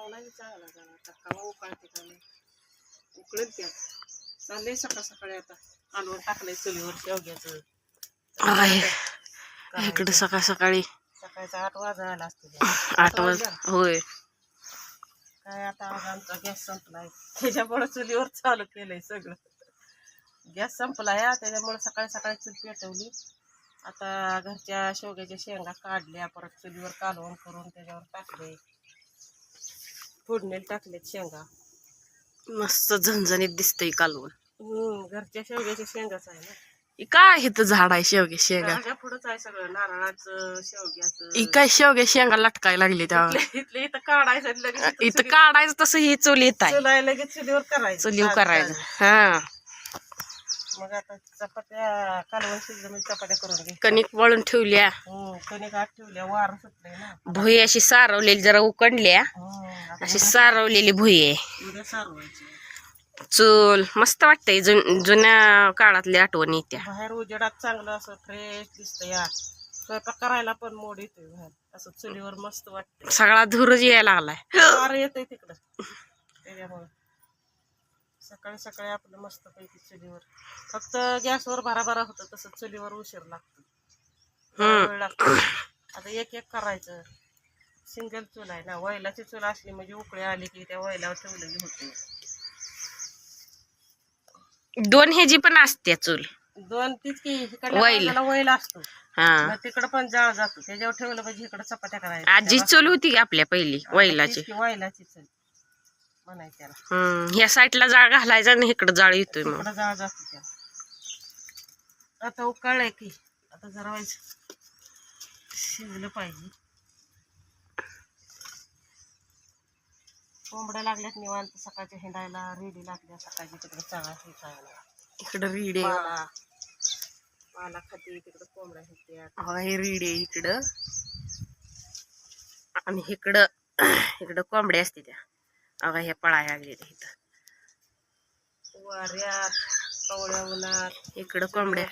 चांगला झाला टक्का उकळते का नाही उकळेल त्यात चाललंय सकाळ सकाळी आता कालवण टाकलंय चुलीवर शेवग्याचं इकडे सकाळ सकाळी सकाळचा 8 वाजायला असते 8 वाजता होय. काय आता आज आमचा गॅस संपलाय त्याच्यामुळे चुलीवर चालू केलंय सगळं. गॅस संपलाय त्याच्यामुळे सकाळी सकाळी चूल पेटवली. आता घरच्या शेवग्याच्या शेंगा काढल्या परत चुलीवर कालवण करून त्याच्यावर टाकले फोडणीला टाकलेत शेंगा मस्त झणझणीत दिसतंय कालवण. घरच्या शेवग्याच्या शेंगाच आहे ना. काय इथं झाड आहे शेवग्या शेंगा पुढंच आहे सगळं नारळाचं शेवग्याचं. काय शेवग्या शेंगा लटकायला लागली त्या इथलं इथं काढायचं लगेच इथं काढायचं तसं ही चूल येत आहे चुलाय लगेच चुलीवर करायचं चुलीवर करायचं. हा मग आता चपात्या कालवण शिजलं चपात्या करून घे. कणिक वळून ठेवल्या कणिक आत ठेवल्या वार सुटलंय ना. भुई अशी सारवलेली जरा उकडल्या अशी सारवलेली भुई आहे. उद्या सारवायची चूल मस्त वाटतंय. जुन्या काळातल्या आठवणी त्या बाहेर उजेडात चांगलं असं फ्रेश दिसतं या स्वयंपाक करायला पण मोड येतोय बाहेर असं चुलीवर मस्त वाटतं. सगळा धूरच यायला लागलाय वार येतोय तिकडं त्याच्यामुळं सकाळी सकाळी आपलं मस्त पैकी चुलीवर फक्त गॅसवर भराभरा होतं तसं चुलीवर उशीर लागतो वेळ लागतो. आता एक एक करायचं सिंगल चूल आहे ना. वैलाची चूल असली म्हणजे उकळी आली की त्या वैलावर ठेवलं की होते. 2 ह्याची पण असते चूल 2 तीच की इकडल्या वैल असतो तिकडं पण जाळ जातो त्याच्यावर ठेवलं म्हणजे इकडं चपात्या करायच्या. आजी चूल होती की आपल्या पहिली वैलाची वैलाची चूल म्हणायची त्याला. ह्या साईडला जाळ घालायचा आणि इकडं जाळ येतोय मग इकडं जाळ जातो त्याला. आता उकळलंय की आता जरा व्हायचं शिजलं पाहिजे. कोंबड्या लागल्यात निवांत सकाळच्या हिंडायला रेडी लागल्या सकाळची तिकडे चळा हे खायला इकडं रीड पाला खाते तिकडं कोंबड्या हिंडत्यात. हे रीड आहे इकडं आणि इकडं इकडं कोंबड्या असते त्या अगं ह्या पळाया लागलेल्या इथं वाऱ्यात कवळ्या उन्हात. इकडं कोंबड्या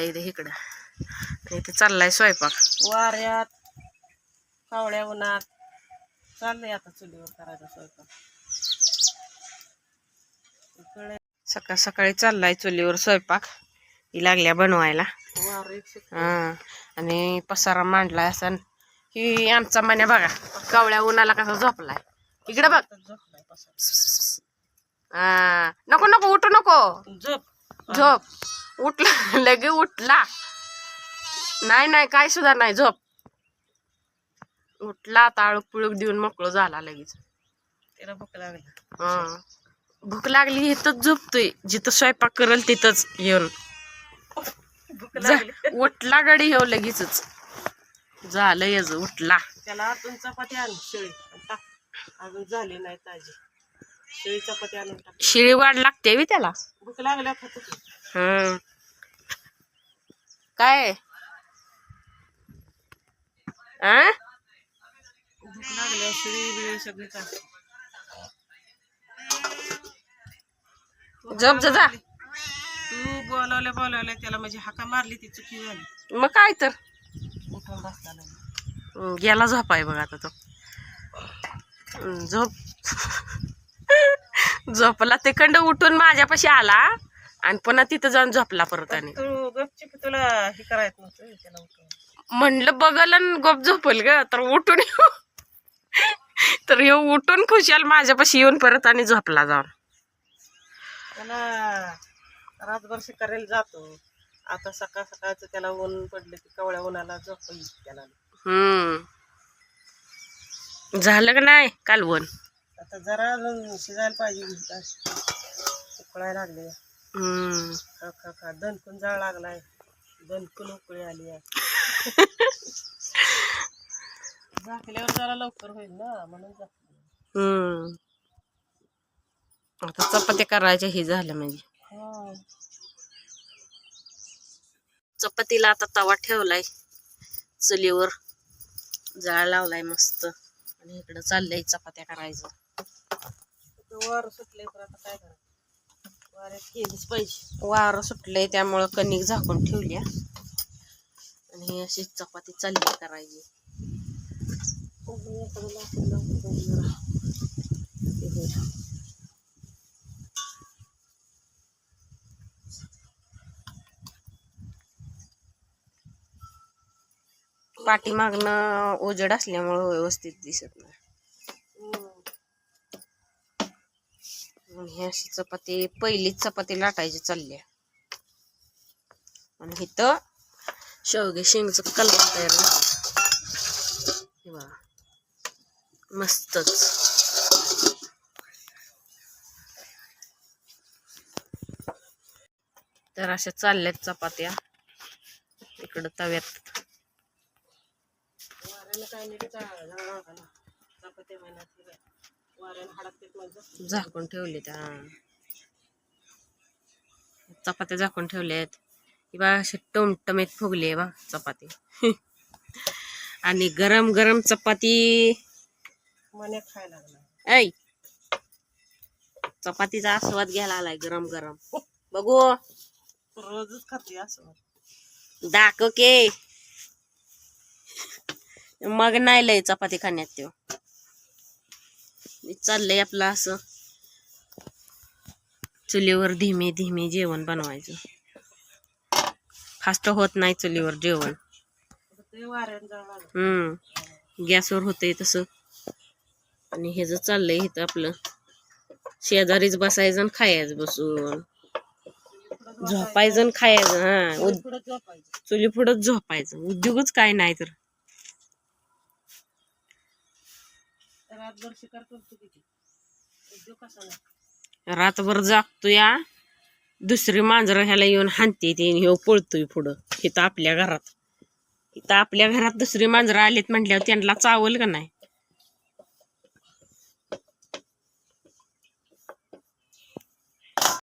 इथे इकडं आणि इथे चाललाय स्वयंपाक वाऱ्यात कावळ्या उन्हात चाललंय आता चुलीवर करायचा स्वयंपाक. सकाळ सकाळी चाललाय चुलीवर स्वयंपाक ही लागल्या बनवायला. आणि पसारा मांडलाय असा. ही आमचा मान्या बघा कावळ्या उन्हाला कसा झोपलाय इकडे बघ. नको नको उठू नको झोप उठला लगे उठला नाही काय सुद्धा नाही झोप उठला. आता आळूक पिळूक देऊन मोकळं झाला लगेच. त्याला भूक लागली भूक लागली इथंच झोपतोय जिथं स्वयंपाक करल तिथंच येऊन उठला गडी येऊ लगेच झालं यज उठला. त्याला आतून चपाती आण शिळी टाक अजून झाली नाही ताजी शिळी चपाती आणून टाक. शिळी वाढ लागते बी त्याला भूक लागल्या खातो. काय भूक लागल्या शिळी बिळी सगळी टाक. झोप जा तू बोलावल्या त्याला म्हणजे हाका मारली ती चुकी झाली. मग काय तर उठून बसला गेला झोपाय बघ आता तो झोपला तिकडं उठून माझ्यापाशी आला आणि पुन्हा तिथं जाऊन झोपला परत. आणि तू गपचिप तुला हे करायचं नव्हतं त्याला उठून म्हणलं बघल आणि गप झोपल ग तर उठून तर हे उठून खुशाल माझ्यापाशी येऊन परत आणि झोपला जाऊन. त्याला रातभर शिकारायला जातो. आता सकाळ सकाळचं त्याला ऊन पडलं की कवळ्या उन्हाला झोप येईल त्याला. झालं का नाही कालवण. आता जरा अजून शिजायला पाहिजे उकळायला लागले. खा खा दणकून जाळ लागलाय दणकून उकळी आली आहे. झाकल्यावर जरा लवकर होईल ना म्हणून झाकलं. आता चपात्या करायच्या हे झालं म्हणजे चपातीला आता तवा ठेवलाय चुलीवर जाळ लावलाय मस्त आणि इकडं चाललंय चपात्या करायचं. वारं सुटलंय तर आता काय करायचं वाऱ्यात केलीच पाहिजे. वारं सुटलंय त्यामुळं कणिक झाकून ठेवल्या आणि अशी चपाती चालली करायची. पाठीमागनं उजेड असल्यामुळं व्यवस्थित दिसत नाही. ही अशी चपाती, पहिलीच चपाती लाटायची चालली आहे. आणि इथं शेवगे शेंगचं कलम तयार झालं. हे बघा, मस्तच. तर अशा चालल्यात चपात्या इकडं तव्यात. झाकून ठेवले त्या चपात्या, झाकून ठेवल्यात. बा असे टमटमीत फुगले बा चपाती. आणि गरम गरम चपाती मने खायला लागला. ऐ, चपातीचा आस्वाद घ्यायला आलाय गरम गरम. बघू, रोजच खाते असं. दाखव के मग नाही लय चपाती खाण्यात. त्यो चाललंय आपलं असं चुलीवर धीमे धीमे जेवण बनवायचं. फास्ट होत नाही चुलीवर जेवण. गॅसवर होतंय तसं. आणि हे जर चाललंय इथं आपलं शेजारीच बसायचं आणि खायचं बसून, झोपायचं आणि खायचं. हा, चुली पुढंच झोपायचं. उद्योगच काय नाही तर. रातभर जागतो या, दुसरी मांजरं ह्याला येऊन हाणते ते, ह्यो पळतोय पुढं. इथं आपल्या घरात दुसरी मांजरं आलीत म्हटल्यावर त्यांना चावल का नाही.